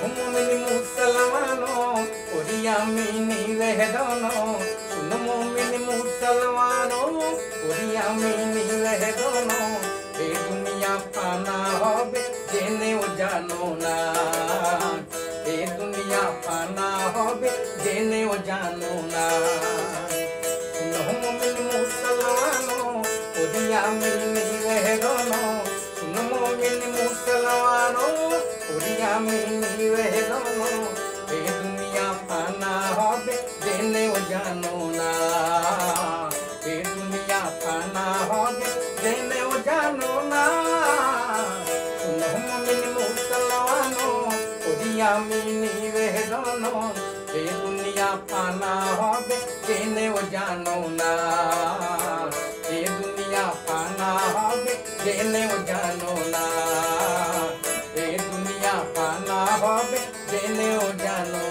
मोमिनी मुसलमानो ओरिया mini रहदनो सुन मोमिनी मुसलमानो ओरिया mini रहदनो ए दुनिया फाना होबे जेने ओ जानो ना ए दुनिया फाना होबे जेने ओ जानो ना सुन मोमिनी मुसलमानो ओरिया मिनी रहदनो सुन मोमिनी मुसलमानो ओरिया मिनी रहदनो ए दुनिया फाना होबे जेने ओ जानो ना ए दुनिया फाना होबे जेने ओ जानो ना सुन मोमिनी मुसलमानो ओरिया मिनी रहदनो ए दुनिया फाना होबे जेने ओ जानो ना ए दुनिया फाना होबे जेने ओ जानो ना ए दुनिया फाना होबे जेने ओ जानो